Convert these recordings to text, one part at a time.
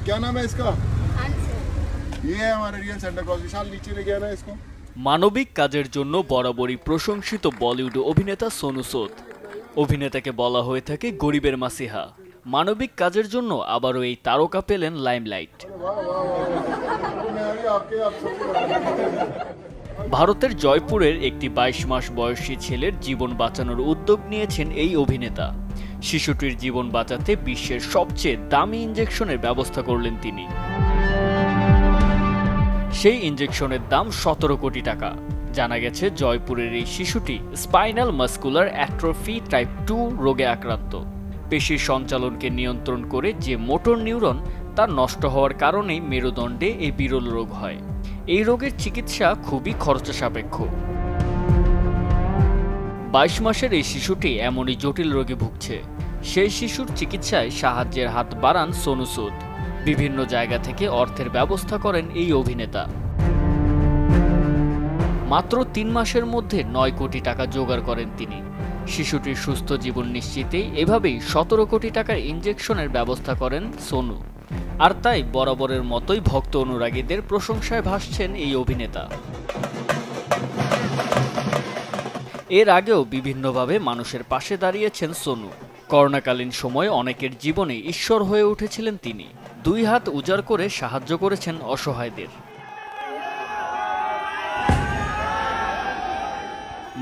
क्या नाम है इसका? ये है हमारा रियल सेंटा क्लॉज। विशाल नीचे ले गया ना इसको। মানবিক কাজের জন্য বরাবরই প্রশংসিত বলিউড অভিনেতা সোনু সুদ। অভিনেতাকে বলা হয়ে থাকে গরিবের মাসিহা। মানবিক কাজের জন্য আবারও এই তারকা পেলেন লাইমলাইট। ভারতের জয়পুরের একটি ২২ মাস বয়সী ছেলের জীবন বাঁচানোর উদ্যোগ নিয়েছেন এই অভিনেতা। শিশুটির জীবন বাঁচাতে বিশ্বের সবচেয়ে দামি ইনজেকশনের ব্যবস্থা করলেন তিনি। সেই ইনজেকশনের দাম ১৭ কোটি টাকা। জানা গেছে জয়পুরের এই শিশুটি স্পাইনাল মাসকুলার অ্যাট্রফি টাইপ 2 রোগে আক্রান্ত। পেশির সঞ্চালনকে নিয়ন্ত্রণ করে যে মোটর নিউরন তার নষ্ট হওয়ার কারণেই মেরুদণ্ডে এই বিরল রোগ হয়। এই রোগের চিকিৎসা খুবই খরচা সাপেক্ষ। ২২ মাসের এই শিশুটি এমনই জটিল রোগে ভুগছে। সেই শিশুর চিকিৎসায় সাহায্যের হাত বাড়ান সোনু সুদ। বিভিন্ন জায়গা থেকে অর্থের ব্যবস্থা করেন এই অভিনেতা। মাত্র ৩ মাসের মধ্যে ৯ কোটি টাকা জোগাড় করেন তিনি। শিশুটির সুস্থ জীবন নিশ্চিতেই এভাবেই ১৭ কোটি টাকার ইনজেকশনের ব্যবস্থা করেন সোনু। আর তাই বরাবরের মতোই ভক্ত অনুরাগীদের প্রশংসায় ভাসছেন এই অভিনেতা। এর আগেও বিভিন্নভাবে মানুষের পাশে দাঁড়িয়েছেন সোনু। করোনাকালীন সময়ে অনেকের জীবনে ঈশ্বর হয়ে উঠেছিলেন তিনি। ২ হাত উজাড় করে সাহায্য করেছেন অসহায়দের।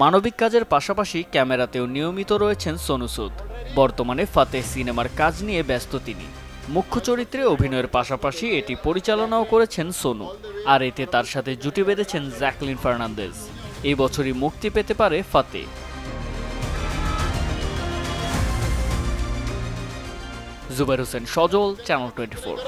মানবিক কাজের পাশাপাশি ক্যামেরাতেও নিয়মিত রয়েছেন সোনু সুদ। বর্তমানে ফাতেহ সিনেমার কাজ নিয়ে ব্যস্ত তিনি। মুখ্য চরিত্রে অভিনয়ের পাশাপাশি এটি পরিচালনাও করেছেন সোনু। আর এতে তার সাথে জুটি বেঁধেছেন জ্যাকলিন ফার্নান্দেজ। এই বছরই মুক্তি পেতে পারে ফাতেহ। জুবাইর হোসেন সজল, চ্যানেল 24।